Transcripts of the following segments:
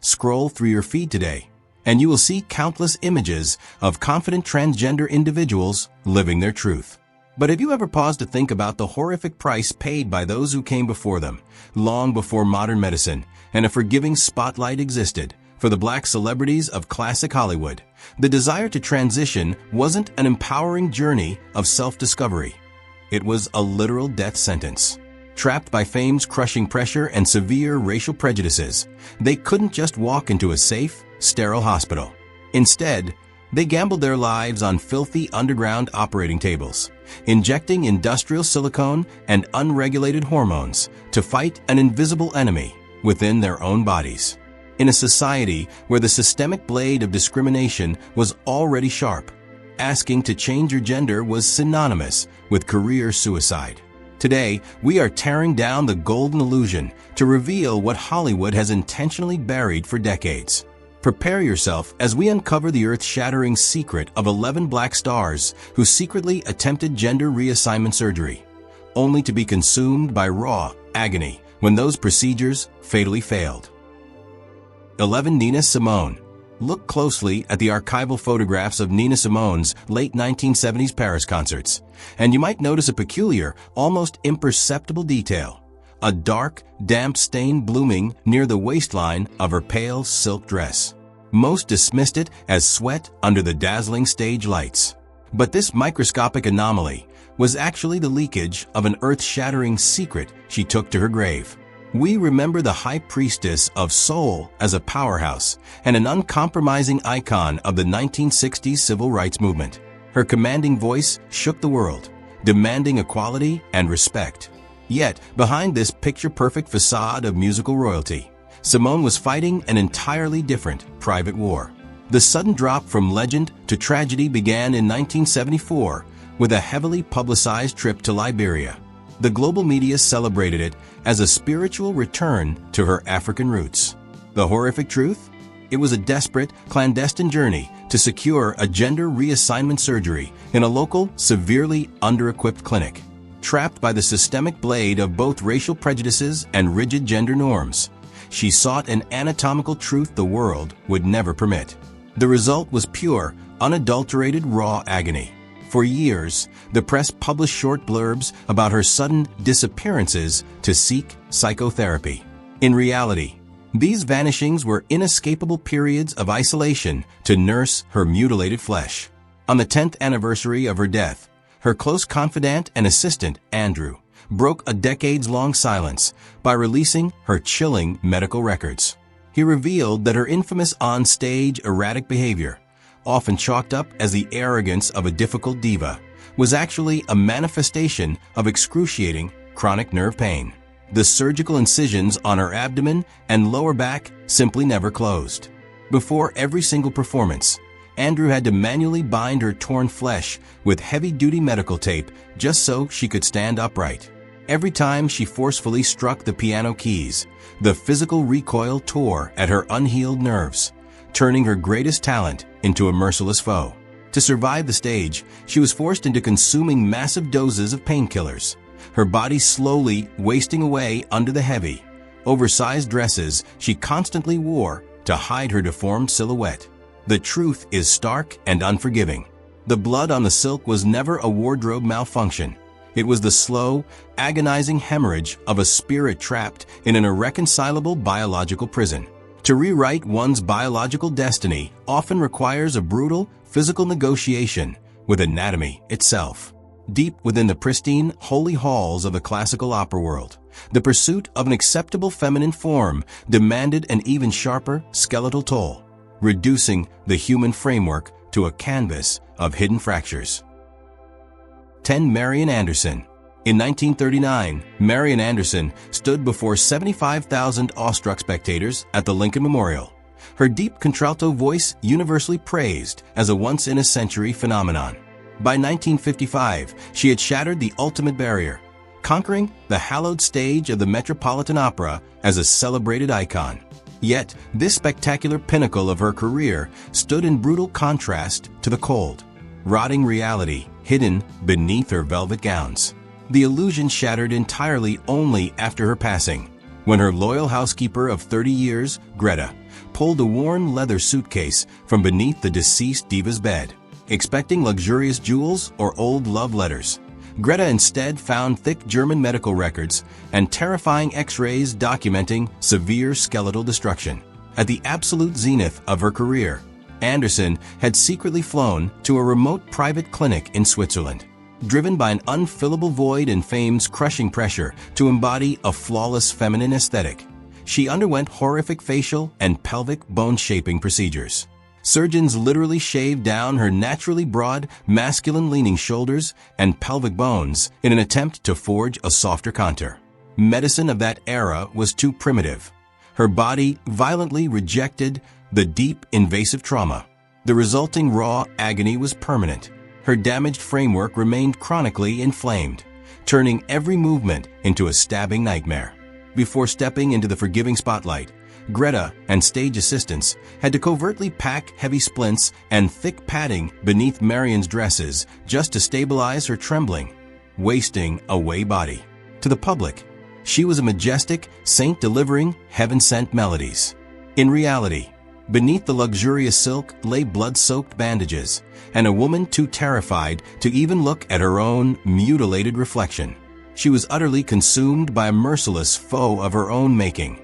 scroll through your feed today, and you will see countless images of confident transgender individuals living their truth. But have you ever paused to think about the horrific price paid by those who came before them, long before modern medicine and a forgiving spotlight existed? For the black celebrities of classic Hollywood, the desire to transition wasn't an empowering journey of self-discovery. It was a literal death sentence. Trapped by fame's crushing pressure and severe racial prejudices, they couldn't just walk into a safe, sterile hospital. Instead, they gambled their lives on filthy underground operating tables, injecting industrial silicone and unregulated hormones to fight an invisible enemy within their own bodies. In a society where the systemic blade of discrimination was already sharp, asking to change your gender was synonymous with career suicide. Today, we are tearing down the golden illusion to reveal what Hollywood has intentionally buried for decades. Prepare yourself as we uncover the earth-shattering secret of 11 black stars who secretly attempted gender reassignment surgery, only to be consumed by raw agony when those procedures fatally failed. 11. Nina Simone. Look closely at the archival photographs of Nina Simone's late 1970s Paris concerts, and you might notice a peculiar, almost imperceptible detail: a dark, damp stain blooming near the waistline of her pale silk dress. Most dismissed it as sweat under the dazzling stage lights. But this microscopic anomaly was actually the leakage of an earth-shattering secret she took to her grave. We remember the high priestess of soul as a powerhouse and an uncompromising icon of the 1960s civil rights movement. Her commanding voice shook the world, demanding equality and respect. Yet, behind this picture-perfect facade of musical royalty, Simone was fighting an entirely different private war. The sudden drop from legend to tragedy began in 1974 with a heavily publicized trip to Liberia. The global media celebrated it as a spiritual return to her African roots. The horrific truth? It was a desperate, clandestine journey to secure a gender reassignment surgery in a local, severely under-equipped clinic. Trapped by the systemic blade of both racial prejudices and rigid gender norms, she sought an anatomical truth the world would never permit. The result was pure, unadulterated raw agony. For years, the press published short blurbs about her sudden disappearances to seek psychotherapy. In reality, these vanishings were inescapable periods of isolation to nurse her mutilated flesh. On the 10th anniversary of her death, her close confidant and assistant, Andrew, broke a decades-long silence by releasing her chilling medical records. He revealed that her infamous on-stage erratic behavior, often chalked up as the arrogance of a difficult diva, was actually a manifestation of excruciating chronic nerve pain. The surgical incisions on her abdomen and lower back simply never closed. Before every single performance, Andrew had to manually bind her torn flesh with heavy-duty medical tape just so she could stand upright. Every time she forcefully struck the piano keys, the physical recoil tore at her unhealed nerves, turning her greatest talent into a merciless foe. To survive the stage, she was forced into consuming massive doses of painkillers, her body slowly wasting away under the heavy, oversized dresses she constantly wore to hide her deformed silhouette. The truth is stark and unforgiving. The blood on the silk was never a wardrobe malfunction. It was the slow, agonizing hemorrhage of a spirit trapped in an irreconcilable biological prison. To rewrite one's biological destiny often requires a brutal, physical negotiation with anatomy itself. Deep within the pristine, holy halls of the classical opera world, the pursuit of an acceptable feminine form demanded an even sharper skeletal toll, reducing the human framework to a canvas of hidden fractures. 10. Marian Anderson. In 1939, Marian Anderson stood before 75,000 awestruck spectators at the Lincoln Memorial. Her deep contralto voice universally praised as a once-in-a-century phenomenon. By 1955, she had shattered the ultimate barrier, conquering the hallowed stage of the Metropolitan Opera as a celebrated icon. Yet, this spectacular pinnacle of her career stood in brutal contrast to the cold, rotting reality hidden beneath her velvet gowns. The illusion shattered entirely only after her passing. when her loyal housekeeper of 30 years, Greta, pulled a worn leather suitcase from beneath the deceased diva's bed. Expecting luxurious jewels or old love letters, Greta instead found thick German medical records and terrifying X-rays documenting severe skeletal destruction. At the absolute zenith of her career, Anderson had secretly flown to a remote private clinic in Switzerland. Driven by an unfillable void in fame's crushing pressure to embody a flawless feminine aesthetic, she underwent horrific facial and pelvic bone-shaping procedures. Surgeons literally shaved down her naturally broad, masculine-leaning shoulders and pelvic bones in an attempt to forge a softer contour. Medicine of that era was too primitive. Her body violently rejected the deep, invasive trauma. The resulting raw agony was permanent. Her damaged framework remained chronically inflamed, turning every movement into a stabbing nightmare. Before stepping into the forgiving spotlight, Greta and stage assistants had to covertly pack heavy splints and thick padding beneath Marion's dresses just to stabilize her trembling, wasting-away body. To the public, she was a majestic saint delivering heaven-sent melodies. In reality, beneath the luxurious silk lay blood-soaked bandages and a woman too terrified to even look at her own mutilated reflection. She was utterly consumed by a merciless foe of her own making,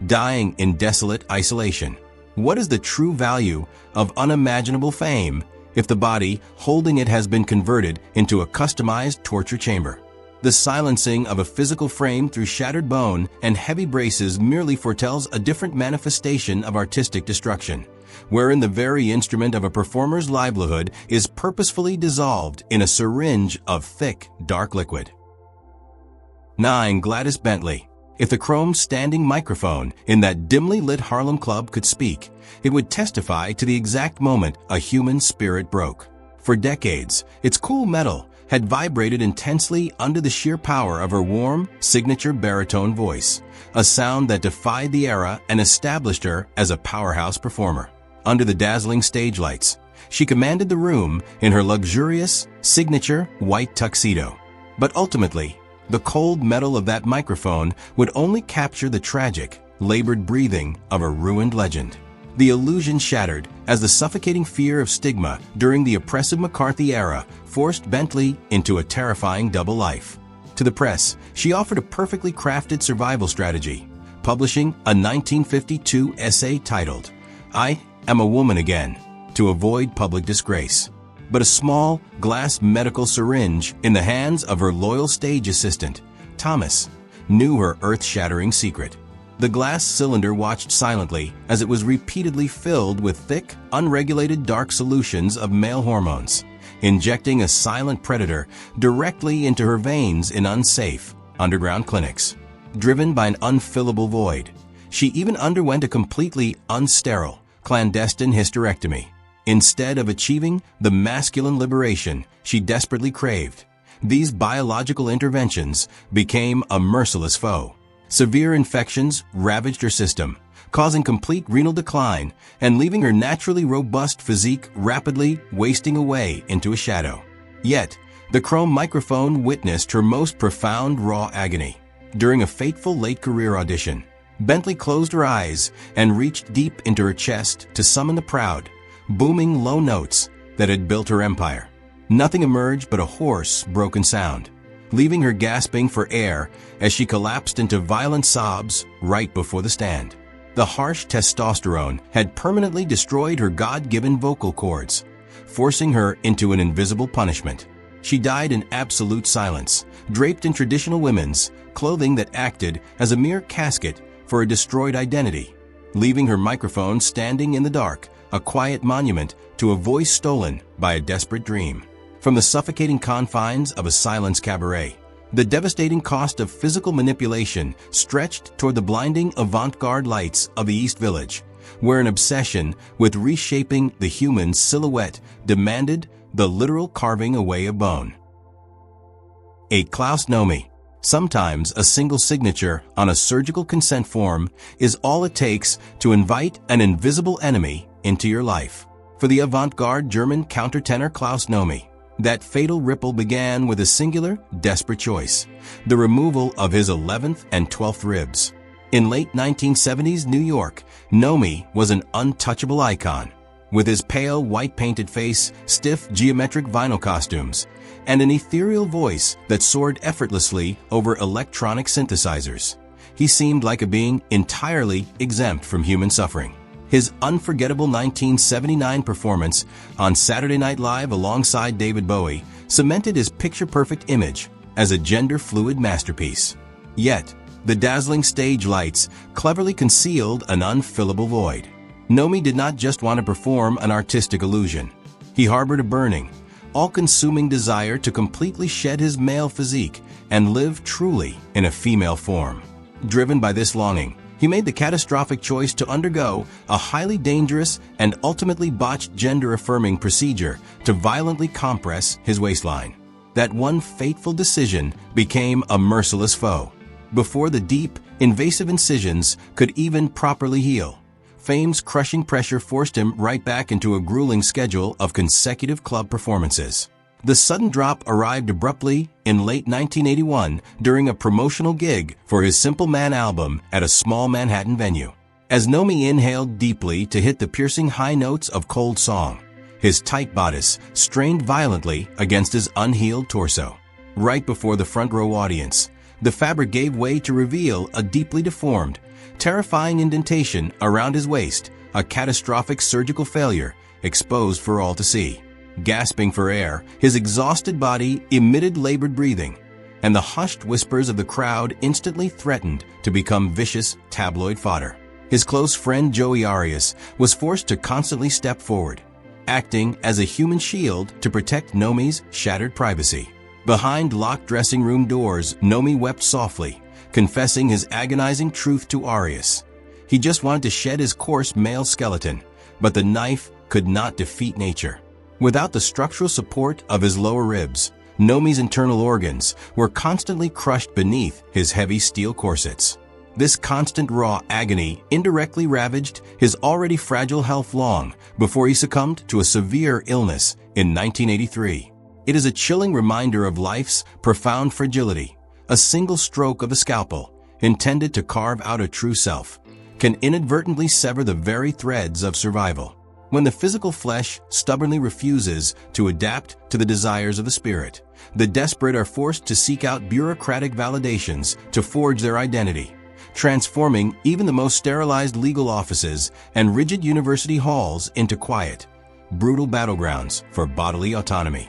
dying in desolate isolation. What is the true value of unimaginable fame if the body holding it has been converted into a customized torture chamber? The silencing of a physical frame through shattered bone and heavy braces merely foretells a different manifestation of artistic destruction, wherein the very instrument of a performer's livelihood is purposefully dissolved in a syringe of thick, dark liquid. 9. Gladys Bentley. If the chrome standing microphone in that dimly lit Harlem club could speak, it would testify to the exact moment a human spirit broke. For decades, its cool metal had vibrated intensely under the sheer power of her warm, signature baritone voice, a sound that defied the era and established her as a powerhouse performer. Under the dazzling stage lights, she commanded the room in her luxurious, signature white tuxedo. But ultimately, the cold metal of that microphone would only capture the tragic, labored breathing of a ruined legend. The illusion shattered as the suffocating fear of stigma during the oppressive McCarthy era forced Bentley into a terrifying double life. To the press, she offered a perfectly crafted survival strategy, publishing a 1952 essay titled, "I Am a Woman Again," to avoid public disgrace. But a small, glass medical syringe in the hands of her loyal stage assistant, Thomas, knew her earth-shattering secret. The glass cylinder watched silently as it was repeatedly filled with thick, unregulated dark solutions of male hormones, injecting a silent predator directly into her veins in unsafe, underground clinics. Driven by an unfillable void, she even underwent a completely unsterile, clandestine hysterectomy. Instead of achieving the masculine liberation she desperately craved, these biological interventions became a merciless foe. Severe infections ravaged her system, causing complete renal decline and leaving her naturally robust physique rapidly wasting away into a shadow. Yet, the chrome microphone witnessed her most profound raw agony. During a fateful late-career audition, Bentley closed her eyes and reached deep into her chest to summon the proud, booming low notes that had built her empire. Nothing emerged but a hoarse, broken sound, leaving her gasping for air as she collapsed into violent sobs right before the stand. The harsh testosterone had permanently destroyed her God-given vocal cords, forcing her into an invisible punishment. She died in absolute silence, draped in traditional women's clothing that acted as a mere casket for a destroyed identity, leaving her microphone standing in the dark, a quiet monument to a voice stolen by a desperate dream. From the suffocating confines of a silence cabaret, the devastating cost of physical manipulation stretched toward the blinding avant-garde lights of the East Village, where an obsession with reshaping the human silhouette demanded the literal carving away of bone. A Klaus Nomi. Sometimes a single signature on a surgical consent form is all it takes to invite an invisible enemy into your life. For the avant-garde German countertenor Klaus Nomi, that fatal ripple began with a singular, desperate choice: the removal of his 11th and 12th ribs. In late 1970s New York, Nomi was an untouchable icon. With his pale, white-painted face, stiff, geometric vinyl costumes, and an ethereal voice that soared effortlessly over electronic synthesizers, he seemed like a being entirely exempt from human suffering. His unforgettable 1979 performance on Saturday Night Live alongside David Bowie cemented his picture-perfect image as a gender-fluid masterpiece. Yet, the dazzling stage lights cleverly concealed an unfillable void. Nomi did not just want to perform an artistic illusion. He harbored a burning, all-consuming desire to completely shed his male physique and live truly in a female form. Driven by this longing, he made the catastrophic choice to undergo a highly dangerous and ultimately botched gender-affirming procedure to violently compress his waistline. That one fateful decision became a merciless foe. Before the deep, invasive incisions could even properly heal, fame's crushing pressure forced him right back into a grueling schedule of consecutive club performances. The sudden drop arrived abruptly in late 1981 during a promotional gig for his Simple Man album at a small Manhattan venue. As Nomi inhaled deeply to hit the piercing high notes of Cold Song, his tight bodice strained violently against his unhealed torso. Right before the front row audience, the fabric gave way to reveal a deeply deformed, terrifying indentation around his waist, a catastrophic surgical failure exposed for all to see. Gasping for air, his exhausted body emitted labored breathing, and the hushed whispers of the crowd instantly threatened to become vicious tabloid fodder. His close friend Joey Arias was forced to constantly step forward, acting as a human shield to protect Nomi's shattered privacy. Behind locked dressing room doors, Nomi wept softly, confessing his agonizing truth to Arias. He just wanted to shed his coarse male skeleton, but the knife could not defeat nature. Without the structural support of his lower ribs, Nomi's internal organs were constantly crushed beneath his heavy steel corsets. This constant raw agony indirectly ravaged his already fragile health long before he succumbed to a severe illness in 1983. It is a chilling reminder of life's profound fragility. A single stroke of a scalpel, intended to carve out a true self, can inadvertently sever the very threads of survival. When the physical flesh stubbornly refuses to adapt to the desires of the spirit, the desperate are forced to seek out bureaucratic validations to forge their identity, transforming even the most sterilized legal offices and rigid university halls into quiet, brutal battlegrounds for bodily autonomy.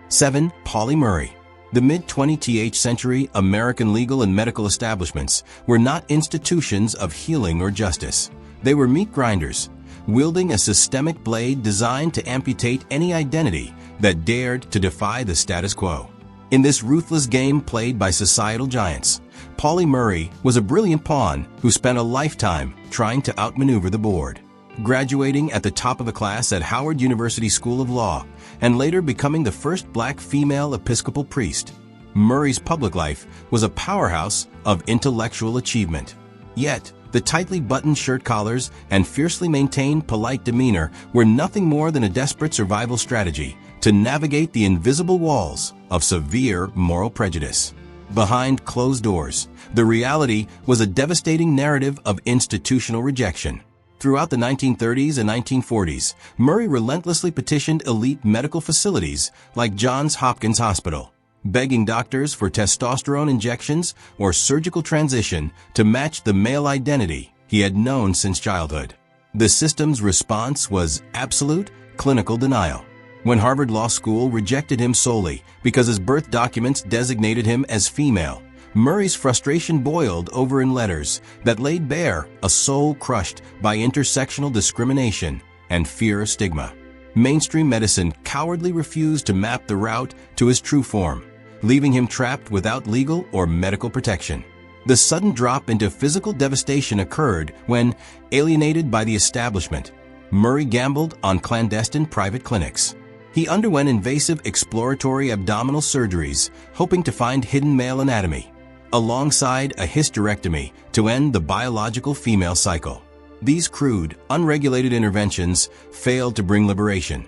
7. Pauli Murray. The mid-20th century American legal and medical establishments were not institutions of healing or justice. They were meat grinders, wielding a systemic blade designed to amputate any identity that dared to defy the status quo. In this ruthless game played by societal giants, Pauli Murray was a brilliant pawn who spent a lifetime trying to outmaneuver the board. Graduating at the top of the class at Howard University School of Law and later becoming the first black female Episcopal priest, Murray's public life was a powerhouse of intellectual achievement. Yet, the tightly buttoned shirt collars and fiercely maintained polite demeanor were nothing more than a desperate survival strategy to navigate the invisible walls of severe moral prejudice. Behind closed doors, the reality was a devastating narrative of institutional rejection. Throughout the 1930s and 1940s, Murray relentlessly petitioned elite medical facilities like Johns Hopkins Hospital, begging doctors for testosterone injections or surgical transition to match the male identity he had known since childhood. The system's response was absolute clinical denial. When Harvard Law School rejected him solely because his birth documents designated him as female, Murray's frustration boiled over in letters that laid bare a soul crushed by intersectional discrimination and fear of stigma. Mainstream medicine cowardly refused to map the route to his true form, leaving him trapped without legal or medical protection. The sudden drop into physical devastation occurred when, alienated by the establishment, Murray gambled on clandestine private clinics. He underwent invasive exploratory abdominal surgeries, hoping to find hidden male anatomy, alongside a hysterectomy to end the biological female cycle. These crude, unregulated interventions failed to bring liberation.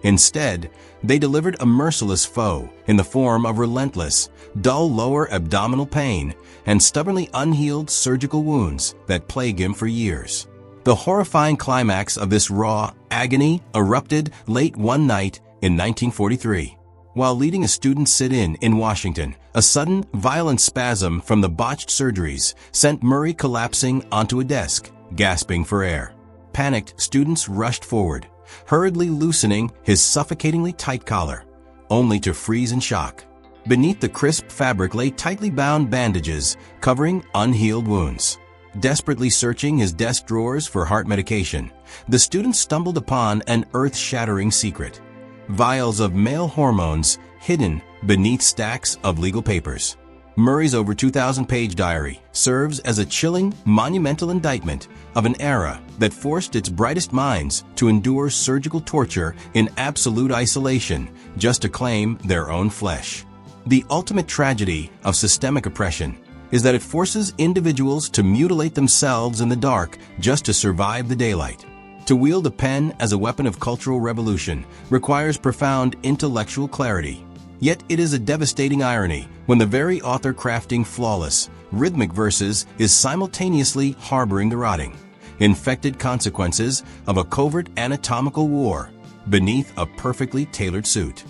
Instead, they delivered a merciless foe in the form of relentless, dull lower abdominal pain and stubbornly unhealed surgical wounds that plague him for years. The horrifying climax of this raw agony erupted late one night in 1943. While leading a student sit-in in Washington, a sudden, violent spasm from the botched surgeries sent Murray collapsing onto a desk, gasping for air. Panicked, students rushed forward, hurriedly loosening his suffocatingly tight collar, only to freeze in shock. Beneath the crisp fabric lay tightly bound bandages covering unhealed wounds. Desperately searching his desk drawers for heart medication, the student stumbled upon an earth-shattering secret: vials of male hormones hidden beneath stacks of legal papers. Murray's over 2,000-page diary serves as a chilling, monumental indictment of an era that forced its brightest minds to endure surgical torture in absolute isolation just to claim their own flesh. The ultimate tragedy of systemic oppression is that it forces individuals to mutilate themselves in the dark just to survive the daylight. To wield a pen as a weapon of cultural revolution requires profound intellectual clarity. Yet it is a devastating irony when the very author crafting flawless, rhythmic verses is simultaneously harboring the rotting, infected consequences of a covert anatomical war beneath a perfectly tailored suit.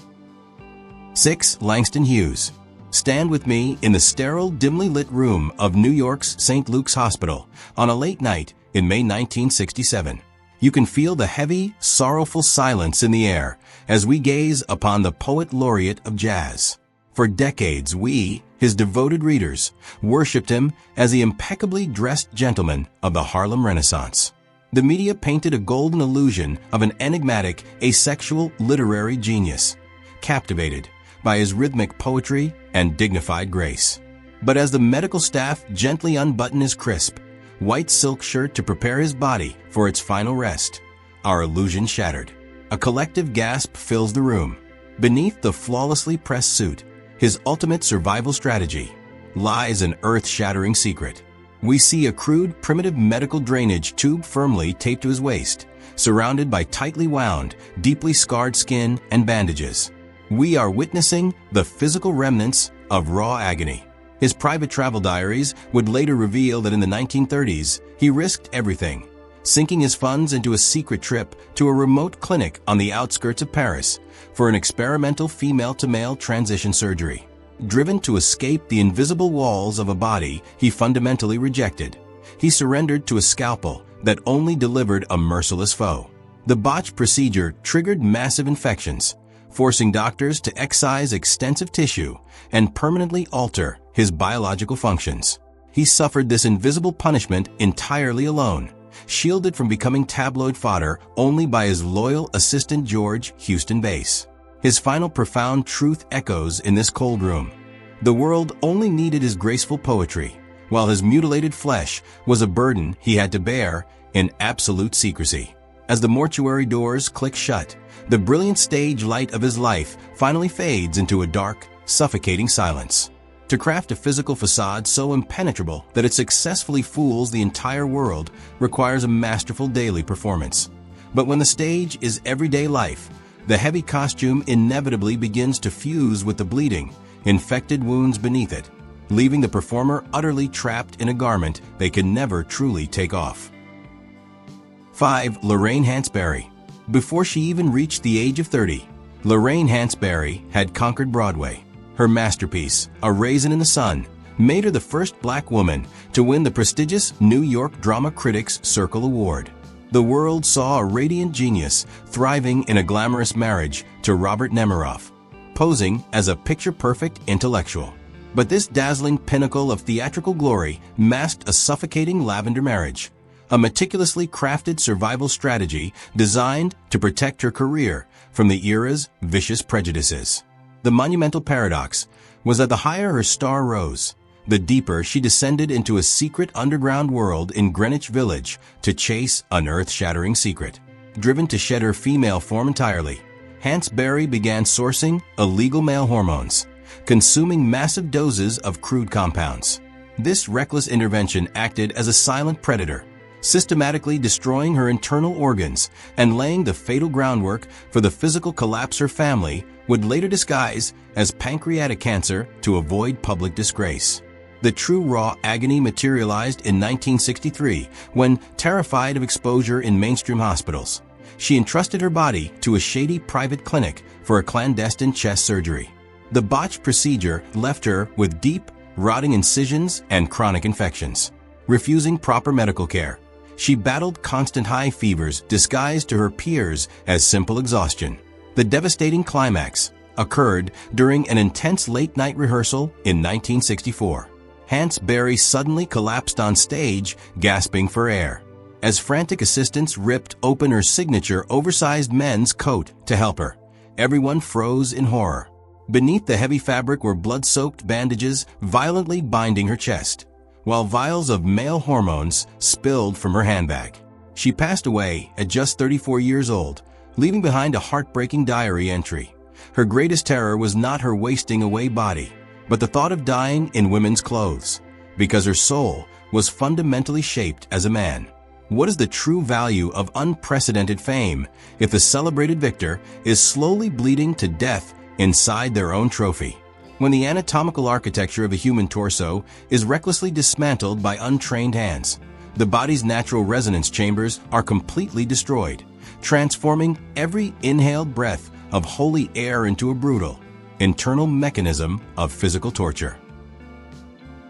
6. Langston Hughes. Stand with me in the sterile, dimly lit room of New York's St. Luke's Hospital on a late night in May 1967. You can feel the heavy, sorrowful silence in the air as we gaze upon the poet laureate of jazz. For decades, we, his devoted readers, worshipped him as the impeccably dressed gentleman of the Harlem Renaissance. The media painted a golden illusion of an enigmatic, asexual literary genius, captivated by his rhythmic poetry and dignified grace. But as the medical staff gently unbuttoned his crisp, white silk shirt to prepare his body for its final rest, our illusion shattered. A collective gasp fills the room. Beneath the flawlessly pressed suit, his ultimate survival strategy, lies an earth-shattering secret. We see a crude, primitive medical drainage tube firmly taped to his waist, surrounded by tightly wound, deeply scarred skin and bandages. We are witnessing the physical remnants of raw agony. His private travel diaries would later reveal that in the 1930s, he risked everything, sinking his funds into a secret trip to a remote clinic on the outskirts of Paris for an experimental female-to-male transition surgery. Driven to escape the invisible walls of a body he fundamentally rejected, he surrendered to a scalpel that only delivered a merciless foe. The botched procedure triggered massive infections, forcing doctors to excise extensive tissue and permanently alter his biological functions. He suffered this invisible punishment entirely alone, shielded from becoming tabloid fodder only by his loyal assistant George Houston Bass. His final profound truth echoes in this cold room. The world only needed his graceful poetry, while his mutilated flesh was a burden he had to bear in absolute secrecy. As the mortuary doors click shut, the brilliant stage light of his life finally fades into a dark, suffocating silence. To craft a physical facade so impenetrable that it successfully fools the entire world requires a masterful daily performance. But when the stage is everyday life, the heavy costume inevitably begins to fuse with the bleeding, infected wounds beneath it, leaving the performer utterly trapped in a garment they can never truly take off. 5. Lorraine Hansberry. Before she even reached the age of 30, Lorraine Hansberry had conquered Broadway. Her masterpiece, A Raisin in the Sun, made her the first black woman to win the prestigious New York Drama Critics Circle Award. The world saw a radiant genius thriving in a glamorous marriage to Robert Nemiroff, posing as a picture-perfect intellectual. But this dazzling pinnacle of theatrical glory masked a suffocating lavender marriage, a meticulously crafted survival strategy designed to protect her career from the era's vicious prejudices. The monumental paradox was that the higher her star rose, the deeper she descended into a secret underground world in Greenwich Village to chase an earth-shattering secret. Driven to shed her female form entirely, Hansberry began sourcing illegal male hormones, consuming massive doses of crude compounds. This reckless intervention acted as a silent predator, systematically destroying her internal organs and laying the fatal groundwork for the physical collapse her family would later disguise as pancreatic cancer to avoid public disgrace. The true raw agony materialized in 1963 when, terrified of exposure in mainstream hospitals, she entrusted her body to a shady private clinic for a clandestine chest surgery. The botched procedure left her with deep, rotting incisions and chronic infections. Refusing proper medical care, she battled constant high fevers disguised to her peers as simple exhaustion. The devastating climax occurred during an intense late-night rehearsal in 1964. Hans Berry suddenly collapsed on stage, gasping for air. As frantic assistants ripped open her signature oversized men's coat to help her, everyone froze in horror. Beneath the heavy fabric were blood-soaked bandages violently binding her chest, while vials of male hormones spilled from her handbag. She passed away at just 34 years old, leaving behind a heartbreaking diary entry. Her greatest terror was not her wasting away body, but the thought of dying in women's clothes, because her soul was fundamentally shaped as a man. What is the true value of unprecedented fame if the celebrated victor is slowly bleeding to death inside their own trophy? When the anatomical architecture of a human torso is recklessly dismantled by untrained hands, the body's natural resonance chambers are completely destroyed, transforming every inhaled breath of holy air into a brutal, internal mechanism of physical torture.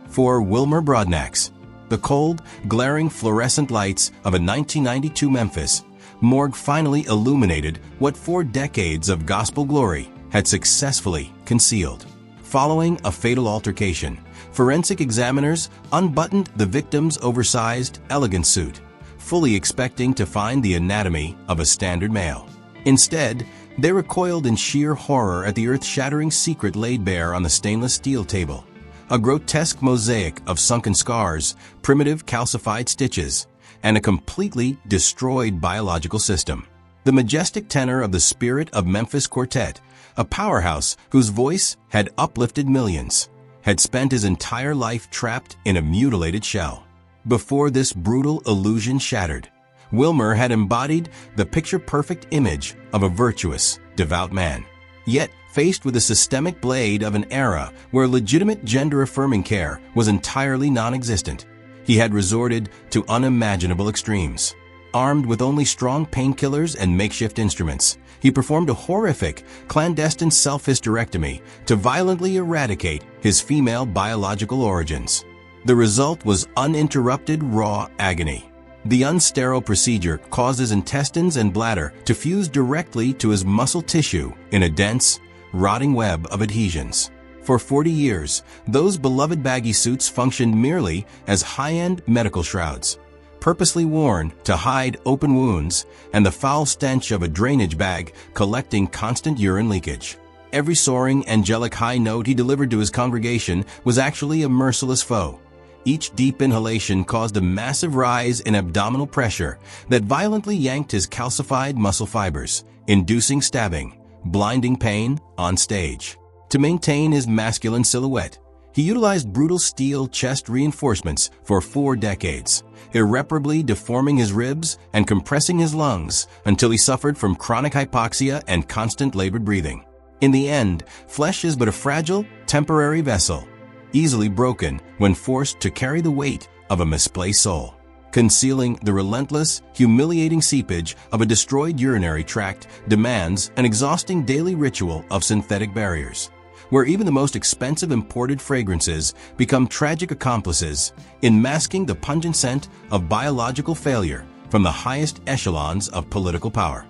For Wilmer Broadnax, the cold, glaring fluorescent lights of a 1992 Memphis morgue finally illuminated what 4 decades of gospel glory had successfully concealed. Following a fatal altercation, forensic examiners unbuttoned the victim's oversized, elegant suit, fully expecting to find the anatomy of a standard male. Instead, they recoiled in sheer horror at the earth-shattering secret laid bare on the stainless steel table. A grotesque mosaic of sunken scars, primitive calcified stitches, and a completely destroyed biological system. The majestic tenor of the Spirit of Memphis Quartet, a powerhouse whose voice had uplifted millions, had spent his entire life trapped in a mutilated shell. Before this brutal illusion shattered, Wilmer had embodied the picture-perfect image of a virtuous, devout man. Yet, faced with the systemic blade of an era where legitimate gender-affirming care was entirely non-existent, he had resorted to unimaginable extremes. Armed with only strong painkillers and makeshift instruments, he performed a horrific, clandestine self-hysterectomy to violently eradicate his female biological origins. The result was uninterrupted raw agony. The unsterile procedure caused his intestines and bladder to fuse directly to his muscle tissue in a dense, rotting web of adhesions. For 40 years, those beloved baggy suits functioned merely as high-end medical shrouds, purposely worn to hide open wounds and the foul stench of a drainage bag collecting constant urine leakage. Every soaring, angelic high note he delivered to his congregation was actually a merciless foe. Each deep inhalation caused a massive rise in abdominal pressure that violently yanked his calcified muscle fibers, inducing stabbing, blinding pain on stage. To maintain his masculine silhouette, he utilized brutal steel chest reinforcements for 4 decades, irreparably deforming his ribs and compressing his lungs until he suffered from chronic hypoxia and constant labored breathing. In the end, flesh is but a fragile, temporary vessel, easily broken when forced to carry the weight of a misplaced soul. Concealing the relentless, humiliating seepage of a destroyed urinary tract demands an exhausting daily ritual of synthetic barriers, where even the most expensive imported fragrances become tragic accomplices in masking the pungent scent of biological failure from the highest echelons of political power.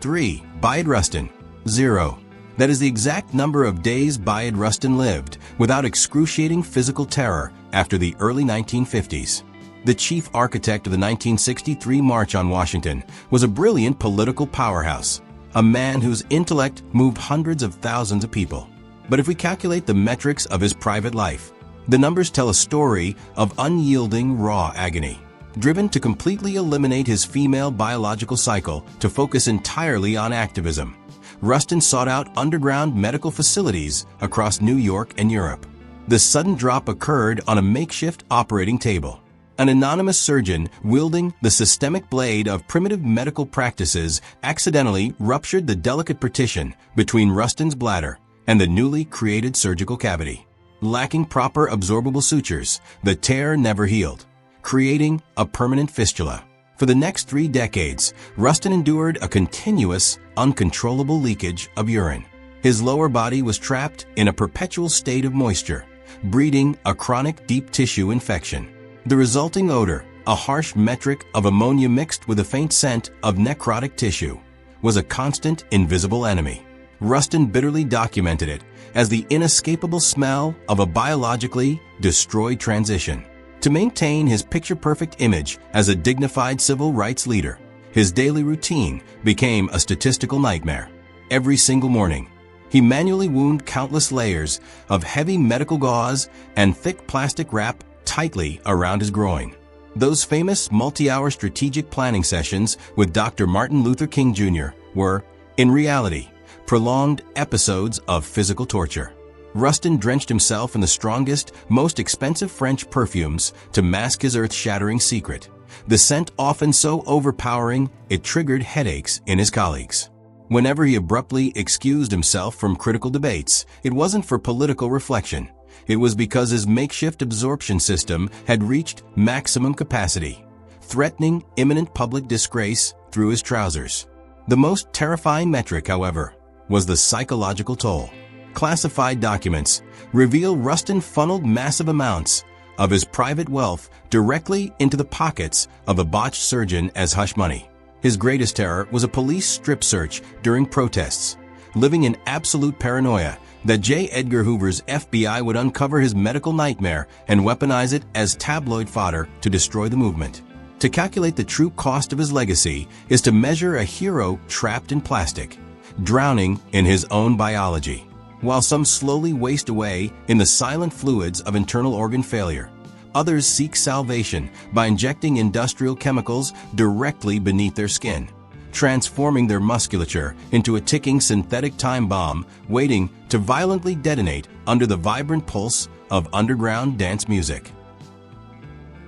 3. Bayard Rustin. 0. That is the exact number of days Bayard Rustin lived without excruciating physical terror after the early 1950s. The chief architect of the 1963 March on Washington was a brilliant political powerhouse, a man whose intellect moved hundreds of thousands of people. But if we calculate the metrics of his private life, the numbers tell a story of unyielding raw agony. Driven to completely eliminate his female biological cycle to focus entirely on activism, Rustin sought out underground medical facilities across New York and Europe. The sudden drop occurred on a makeshift operating table. An anonymous surgeon wielding the systemic blade of primitive medical practices accidentally ruptured the delicate partition between Rustin's bladder and the newly created surgical cavity. Lacking proper absorbable sutures, the tear never healed, creating a permanent fistula. For the next 3 decades, Rustin endured a continuous, uncontrollable leakage of urine. His lower body was trapped in a perpetual state of moisture, breeding a chronic deep tissue infection. The resulting odor, a harsh metric of ammonia mixed with a faint scent of necrotic tissue, was a constant, invisible enemy. Rustin bitterly documented it as the inescapable smell of a biologically destroyed transition. To maintain his picture-perfect image as a dignified civil rights leader, his daily routine became a statistical nightmare. Every single morning, he manually wound countless layers of heavy medical gauze and thick plastic wrap tightly around his groin. Those famous multi-hour strategic planning sessions with Dr. Martin Luther King Jr. were, in reality, prolonged episodes of physical torture. Rustin drenched himself in the strongest, most expensive French perfumes to mask his earth-shattering secret, the scent often so overpowering it triggered headaches in his colleagues. Whenever he abruptly excused himself from critical debates, it wasn't for political reflection. It was because his makeshift absorption system had reached maximum capacity, threatening imminent public disgrace through his trousers. The most terrifying metric, however, was the psychological toll. Classified documents reveal Rustin funneled massive amounts of his private wealth directly into the pockets of a botched surgeon as hush money. His greatest terror was a police strip search during protests, living in absolute paranoia that J. Edgar Hoover's FBI would uncover his medical nightmare and weaponize it as tabloid fodder to destroy the movement. To calculate the true cost of his legacy is to measure a hero trapped in plastic, drowning in his own biology, while some slowly waste away in the silent fluids of internal organ failure. Others seek salvation by injecting industrial chemicals directly beneath their skin, transforming their musculature into a ticking synthetic time bomb waiting to violently detonate under the vibrant pulse of underground dance music.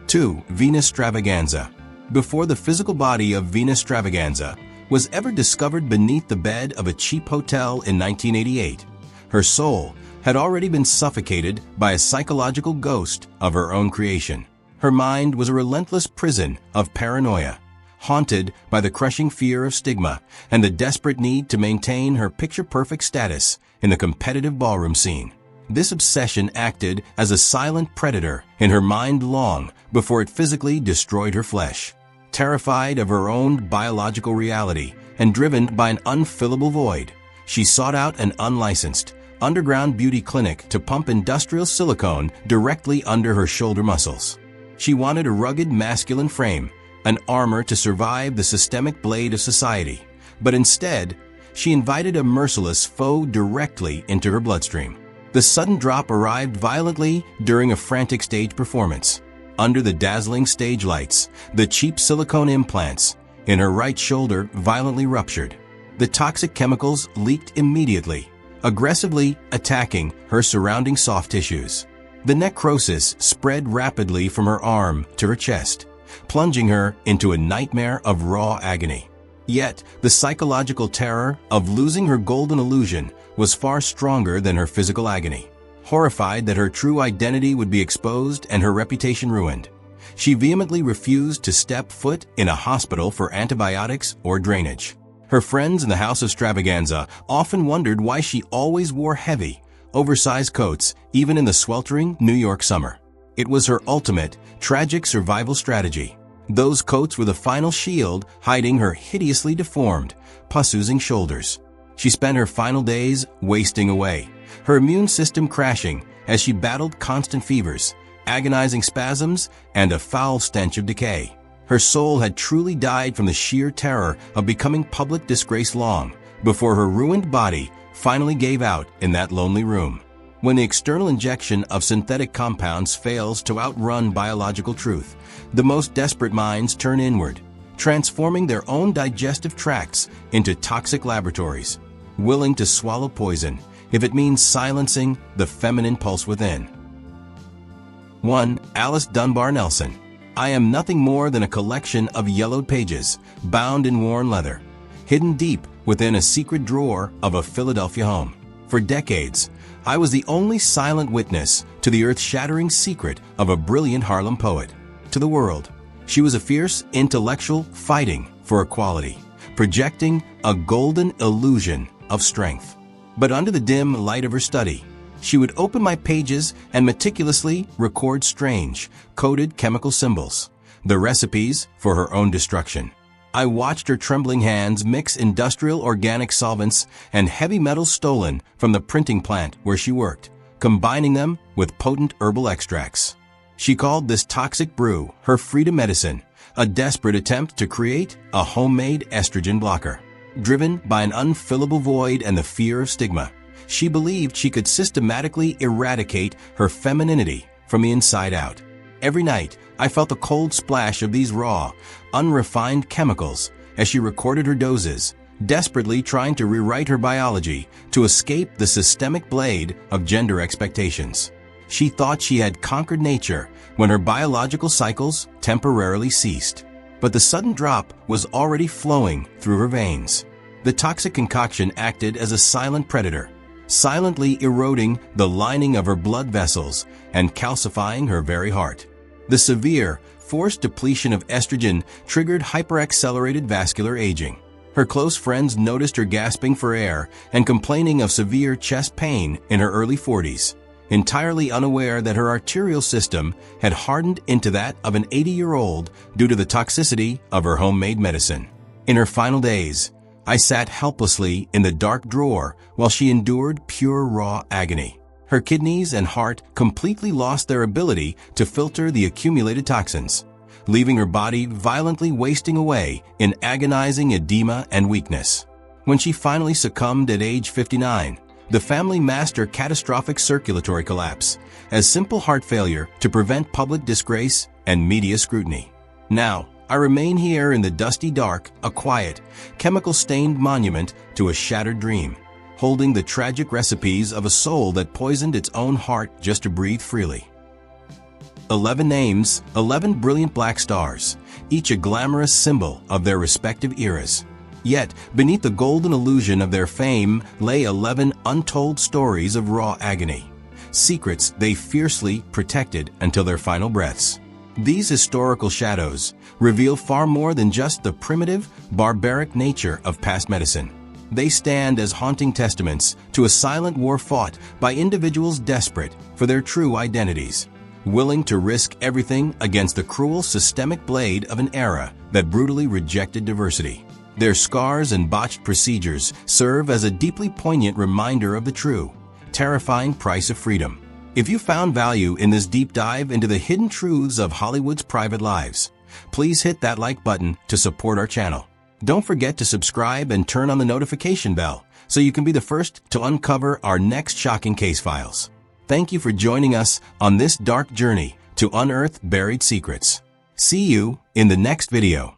2. Venus Stravaganza. Before the physical body of Venus Stravaganza was ever discovered beneath the bed of a cheap hotel in 1988, her soul had already been suffocated by a psychological ghost of her own creation. Her mind was a relentless prison of paranoia, haunted by the crushing fear of stigma and the desperate need to maintain her picture-perfect status in the competitive ballroom scene. This obsession acted as a silent predator in her mind long before it physically destroyed her flesh. Terrified of her own biological reality and driven by an unfillable void, she sought out an unlicensed, underground beauty clinic to pump industrial silicone directly under her shoulder muscles. She wanted a rugged masculine frame, an armor to survive the systemic blade of society, but instead, she invited a merciless foe directly into her bloodstream. The sudden drop arrived violently during a frantic stage performance. Under the dazzling stage lights, the cheap silicone implants in her right shoulder violently ruptured. The toxic chemicals leaked immediately, aggressively attacking her surrounding soft tissues. The necrosis spread rapidly from her arm to her chest, plunging her into a nightmare of raw agony. Yet, the psychological terror of losing her golden illusion was far stronger than her physical agony. Horrified that her true identity would be exposed and her reputation ruined, she vehemently refused to step foot in a hospital for antibiotics or drainage. Her friends in the House of Stravaganza often wondered why she always wore heavy, oversized coats even in the sweltering New York summer. It was her ultimate, tragic survival strategy. Those coats were the final shield hiding her hideously deformed, pus-oozing shoulders. She spent her final days wasting away, her immune system crashing as she battled constant fevers, agonizing spasms, and a foul stench of decay. Her soul had truly died from the sheer terror of becoming public disgrace long before her ruined body finally gave out in that lonely room. When the external injection of synthetic compounds fails to outrun biological truth, the most desperate minds turn inward, transforming their own digestive tracts into toxic laboratories, willing to swallow poison if it means silencing the feminine pulse within. 1. Alice Dunbar Nelson. I am nothing more than a collection of yellowed pages, bound in worn leather, hidden deep within a secret drawer of a Philadelphia home. For decades, I was the only silent witness to the earth-shattering secret of a brilliant Harlem poet. To the world, she was a fierce intellectual fighting for equality, projecting a golden illusion of strength. But under the dim light of her study, she would open my pages and meticulously record strange, coded chemical symbols, the recipes for her own destruction. I watched her trembling hands mix industrial organic solvents and heavy metals stolen from the printing plant where she worked, combining them with potent herbal extracts. She called this toxic brew her freedom medicine, a desperate attempt to create a homemade estrogen blocker. Driven by an unfillable void and the fear of stigma, she believed she could systematically eradicate her femininity from the inside out. Every night, I felt the cold splash of these raw, unrefined chemicals as she recorded her doses, desperately trying to rewrite her biology to escape the systemic blade of gender expectations. She thought she had conquered nature when her biological cycles temporarily ceased. But the sudden drop was already flowing through her veins. The toxic concoction acted as a silent predator, silently eroding the lining of her blood vessels and calcifying her very heart. The severe, forced depletion of estrogen triggered hyperaccelerated vascular aging. Her close friends noticed her gasping for air and complaining of severe chest pain in her early 40s, entirely unaware that her arterial system had hardened into that of an 80-year-old due to the toxicity of her homemade medicine. In her final days, I sat helplessly in the dark drawer while she endured pure raw agony. Her kidneys and heart completely lost their ability to filter the accumulated toxins, leaving her body violently wasting away in agonizing edema and weakness. When she finally succumbed at age 59, the family masked her catastrophic circulatory collapse as simple heart failure to prevent public disgrace and media scrutiny. Now, I remain here in the dusty dark, a quiet, chemical-stained monument to a shattered dream, holding the tragic recipes of a soul that poisoned its own heart just to breathe freely. 11 names, 11 brilliant black stars, each a glamorous symbol of their respective eras. Yet, beneath the golden illusion of their fame lay 11 untold stories of raw agony, secrets they fiercely protected until their final breaths. These historical shadows reveal far more than just the primitive, barbaric nature of past medicine. They stand as haunting testaments to a silent war fought by individuals desperate for their true identities, willing to risk everything against the cruel systemic blade of an era that brutally rejected diversity. Their scars and botched procedures serve as a deeply poignant reminder of the true, terrifying price of freedom. If you found value in this deep dive into the hidden truths of Hollywood's private lives, please hit that like button to support our channel. Don't forget to subscribe and turn on the notification bell so you can be the first to uncover our next shocking case files. Thank you for joining us on this dark journey to unearth buried secrets. See you in the next video.